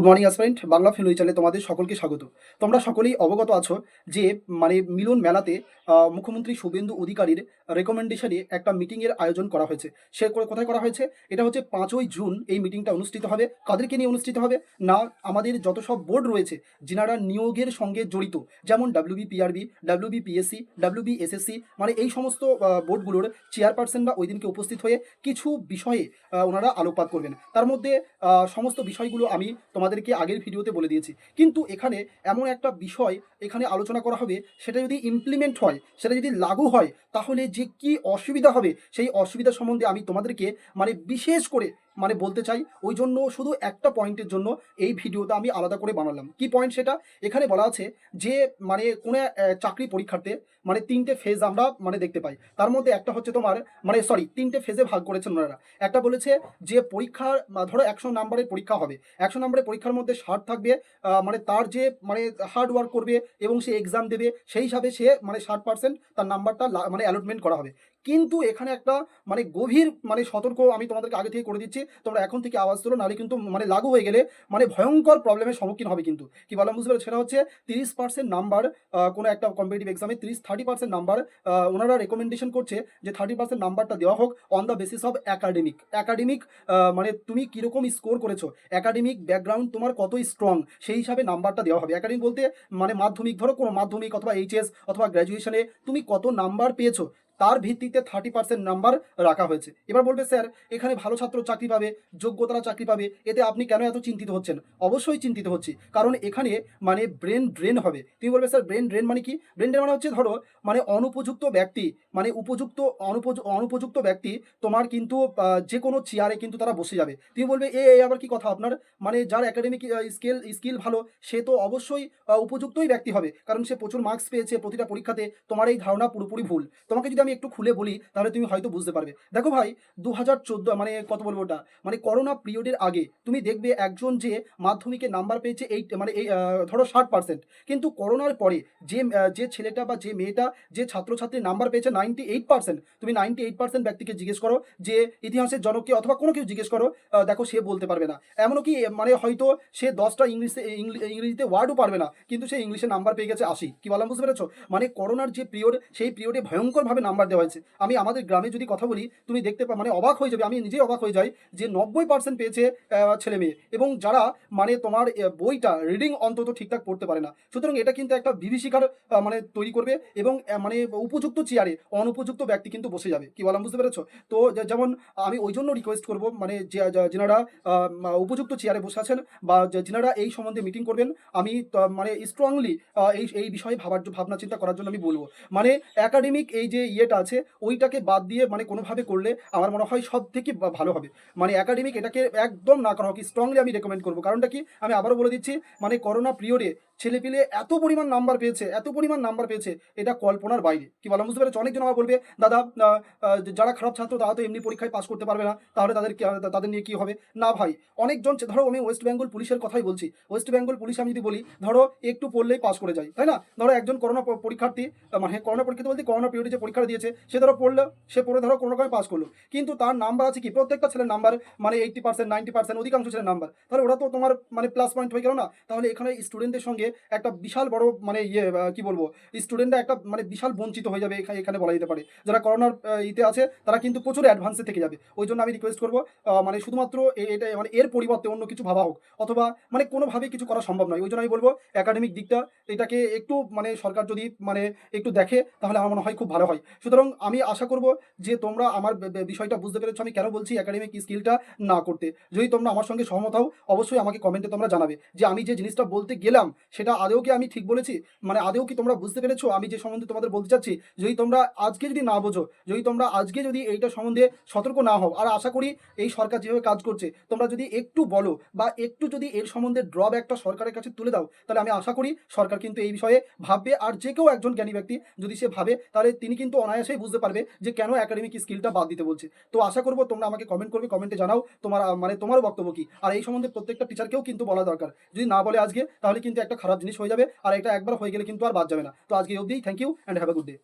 Good morning aspirant Bangla film চ্যানেলে তোমাদের সকলকে স্বাগত। তোমরা সকলেই অবগত আছো যে মিলন মেলাতে মুখ্যমন্ত্রী শুভেন্দু অধিকারীর রেকমেন্ডেশনে একটা মিটিংয়ের আয়োজন করা হয়েছে। কোথায় করা হয়েছে? এটা হচ্ছে 5ই জুন এই মিটিংটা অনুষ্ঠিত হবে। কাদেরকে নিয়ে অনুষ্ঠিত হবে? না, আমাদের যত সব বোর্ড রয়েছে যিনারা নিয়োগের সঙ্গে জড়িত, যেমন ডাব্লিউবিপিআরবি, ডাব্লিউবিপিএসসি, ডাব্লিউবিএসএসসি, এই সমস্ত বোর্ডগুলোর চেয়ারপারসনরা ওই দিনকে উপস্থিত হয়ে কিছু বিষয়ে ওনারা আলোকপাত করবেন। তার মধ্যে সমস্ত বিষয়গুলো আমি তোমাদেরকে আগের ভিডিওতে বলে দিয়েছি, কিন্তু এখানে এমন একটা বিষয় এখানে আলোচনা করা হবে, সেটা যদি ইমপ্লিমেন্ট হয়, সেটা যদি লাগু হয়, তাহলে যে কি অসুবিধা হবে সেই অসুবিধা সম্বন্ধে আমি তোমাদেরকে বিশেষ করে বলতে চাই। ওই জন্য শুধু একটা পয়েন্টের জন্য এই ভিডিওটা আমি আলাদা করে বানালাম। কি পয়েন্ট সেটা? এখানে বলা আছে যে কোনো চাকরি পরীক্ষার্থে তিনটে ফেজ আমরা দেখতে পাই। তার মধ্যে একটা হচ্ছে তোমার তিনটে ফেজে ভাগ করেছেন ওনারা। একটা বলেছে যে পরীক্ষার ধরো 100 নাম্বারের পরীক্ষা হবে, 100 নাম্বারের পরীক্ষার মধ্যে 60 থাকবে, তার যে হার্ড ওয়ার্ক করবে এবং সে এক্সাম দেবে, সেই হিসাবে সে 60% তার নাম্বারটা অ্যালটমেন্ট করা হবে। কিন্তু এখানে একটা গভীর সতর্ক আমি তোমাদেরকে আগে থেকে করে দিচ্ছি, তোমরা এখন থেকে আওয়াজ তোলো, নাহলে কিন্তু লাগু হয়ে গেলে ভয়ঙ্কর প্রবলেমের সম্মুখীন হবে কিন্তু। কি বললাম বুঝতে পারছো? সেটা হচ্ছে 30% নাম্বার কোনো একটা কম্পিটিটিভ এক্সামে 30% নাম্বার ওনারা রেকমেন্ডেশন করছে যে 30% নাম্বারটা দেওয়া হোক on the basis of academic তুমি কীরকম স্কোর করেছো, একাডেমিক ব্যাকগ্রাউন্ড তোমার কত স্ট্রং, সেই হিসাবে নাম্বারটা দেওয়া হবে। একাডেমিক বলতে মাধ্যমিক, ধরো কোনো মাধ্যমিক অথবা এইচএস অথবা গ্র্যাজুয়েশনে তুমি কত নাম্বার পেয়েছো, তার ভিত্তিতে 30% নাম্বার রাখা হয়েছে। এবার বলবে স্যার এখানে ভালো ছাত্র চাকরি পাবে, যোগ্যতারা চাকরি পাবে, এতে আপনি কেন এত চিন্তিত হচ্ছেন? অবশ্যই চিন্তিত হচ্ছি, কারণ এখানে ব্রেন ড্রেন হবে। তুমি বলবে স্যার ব্রেন ড্রেন মানে কি? ব্রেন ড্রেন হচ্ছে ধরো অনুপযুক্ত ব্যক্তি, অনুপযুক্ত ব্যক্তি তোমার কিন্তু যে কোনো চেয়ারে কিন্তু তারা বসে যাবে। তুমি বলবে এ আবার কি কথা আপনার? যার একাডেমিক স্কিল ভালো সে তো অবশ্যই উপযুক্তই ব্যক্তি হবে, কারণ সে প্রচুর মার্কস পেয়েছে প্রতিটা পরীক্ষাতে। তোমার এই ধারণা পুরোপুরি ভুল। তোমাকে যদি আমি একটু খুলে বলি তাহলে তুমি হয়তো বুঝতে পারবে। দেখো ভাই, 2014 কত বলবো ওটা, করোনা পিরিয়ডের আগে তুমি দেখবে একজন যে মাধ্যমিকে নাম্বার পেয়েছে এই ধরো 60%, কিন্তু করোনার পরে যে ছেলেটা বা যে মেয়েটা, যে ছাত্রছাত্রীর নাম্বার পেয়েছে 98%, তুমি 98% ব্যক্তিকে জিজ্ঞেস করো যে ইতিহাসের জনককে অথবা কোনো কেউ জিজ্ঞেস করো, দেখো সে বলতে পারবে না। এমনও কি হয়তো সে 10টা ইংরেজিতে ওয়ার্ডও পারবে না, কিন্তু সে ইংলিশে নাম্বার পেয়ে গেছে 80। কি বললাম বুঝতে পেরেছো? করোনার যে পিরিয়ড, সেই পিরিয়ডে ভয়ঙ্করভাবে নাম্বার দেওয়া হয়েছে। আমি আমাদের গ্রামে যদি কথা বলি, তুমি দেখতে অবাক হয়ে যাবে, আমি নিজেই অবাক হয়ে যাই যে 90% পেয়েছে ছেলে মেয়ে, এবং যারা তোমার বইটা রিডিং অন্তত ঠিকঠাক পড়তে পারে না। সুতরাং এটা কিন্তু একটা বিভীষিকার তৈরি করবে, এবং উপযুক্ত চেয়ারে অনুপযুক্ত ব্যক্তি কিন্তু বসে যাবে। কি বললাম বুঝতে পেরেছো? তো যেমন আমি ওই জন্য রিকোয়েস্ট করবো যেনারা উপযুক্ত চেয়ারে বসে আছেন বা যেনারা এই সম্বন্ধে মিটিং করবেন, আমি স্ট্রংলি এই বিষয়ে ভাবনা চিন্তা করার জন্য আমি বলবো। একাডেমিক এই যে ইয়েটা আছে ওইটাকে বাদ দিয়ে কোনোভাবে করলে আমার মনে হয় সব থেকে ভালো হবে। একাডেমিক এটাকে একদম না করা হোক, স্ট্রংলি আমি রেকমেন্ড করবো। কারণটা কি আমি আবারও বলে দিচ্ছি, করোনা পিরিয়ডে ছেলেপিলে এত পরিমাণ নাম্বার পেয়েছে, এটা কল্পনার বাইরে। কি বললাম বুঝতে পেরেছো? অনেকজন আবার বলবে দাদা যারা খারাপ ছাত্র তারা তো এমনি পরীক্ষায় পাস করতে পারবে না, তাহলে তাদের নিয়ে কি হবে? না ভাই, অনেকজন ধরো আমি ওয়েস্ট বেঙ্গল পুলিশের কথাই বলছি। ওয়েস্ট বেঙ্গল পুলিশ আমি যদি বলি, ধরো একটু পড়লেই পাস করে যায়, তাই না? ধরো একজন করোনা পরীক্ষার্থী, করোনা পরীক্ষার্থী বলতে করোনা পিরিয়ডে যে পরীক্ষা দিয়েছে, সে ধরো পড়ে ধরো কোনো রকমে পাস করলো, কিন্তু তার নাম্বার আছে কি? প্রত্যেকটা ছেলের নাম্বার 80%, 90%, অধিকাংশ ছেলের নাম্বার। তাহলে ওরা তো তোমার প্লাস পয়েন্ট হয়ে গেল না? তাহলে এখানে স্টুডেন্টদের সঙ্গে একটা বিশাল বড় কি বলবো, স্টুডেন্টরা একটা বিশাল বঞ্চিত হয়ে যাবে। এখানে বলা যেতে পারে যারা করোনার ইতে আছে তারা কিন্তু প্রচুর অ্যাডভান্সে থেকে যাবে। ওই জন্য আমি রিকোয়েস্ট করবো শুধুমাত্র এটা এর পরিবর্তে অন্য কিছু ভাবা হোক, অথবা কোনোভাবেই কিছু করা সম্ভব নয়। ওই জন্য আমি বলবো একাডেমিক দিকটা এটাকে একটু সরকার যদি একটু দেখে, তাহলে আমার মনে হয় খুব ভালো হয়। সুতরাং আমি আশা করব যে তোমরা আমার বিষয়টা বুঝতে পেরেছো আমি কেন বলছি একাডেমিক স্কিলটা না করতে। যদি তোমরা আমার সঙ্গে সহমত হও, অবশ্যই আমাকে কমেন্টে তোমরা জানাবে যে আমি যে জিনিসটা বলতে গেলাম সেটা আদৌ কি আমি ঠিক বলেছি, আদৌ কি তোমরা বুঝতে পেরেছো আমি যে সম্বন্ধে তোমাদের বলতে চাচ্ছি। যদি তোমরা আজকে যদি না বোঝো, যদি এইটা সম্বন্ধে সতর্ক না হও, আর আশা করি এই সরকার যেভাবে কাজ করছে তোমরা যদি একটু বলো বা একটু যদি এর সম্বন্ধে ড্রব্যাকটা সরকারের কাছে তুলে দাও, তাহলে আমি আশা করি সরকার কিন্তু এই বিষয়ে ভাববে। আর যে কেউ একজন জ্ঞানী ব্যক্তি যদি সে ভাবে, তাহলে তিনি কিন্তু অনায়াসেই বুঝতে পারবে যে কেন একাডেমিক স্কিলটা বাদ দিতে বলছে। তো আশা করবো তোমরা আমাকে কমেন্ট করবে, কমেন্টে জানাও তোমার তোমার বক্তব্য কি। আর এই সম্বন্ধে প্রত্যেকটা টিচারকেও কিন্তু বলা দরকার। যদি না বলে আজকে, তাহলে কিন্তু একটা খারাপ জিনিস হয়ে যাবে, আর এটা একবার হয়ে গেলে কিন্তু আর বাদ যাবে না। তো আজকে অবধি, thank you and have a good day.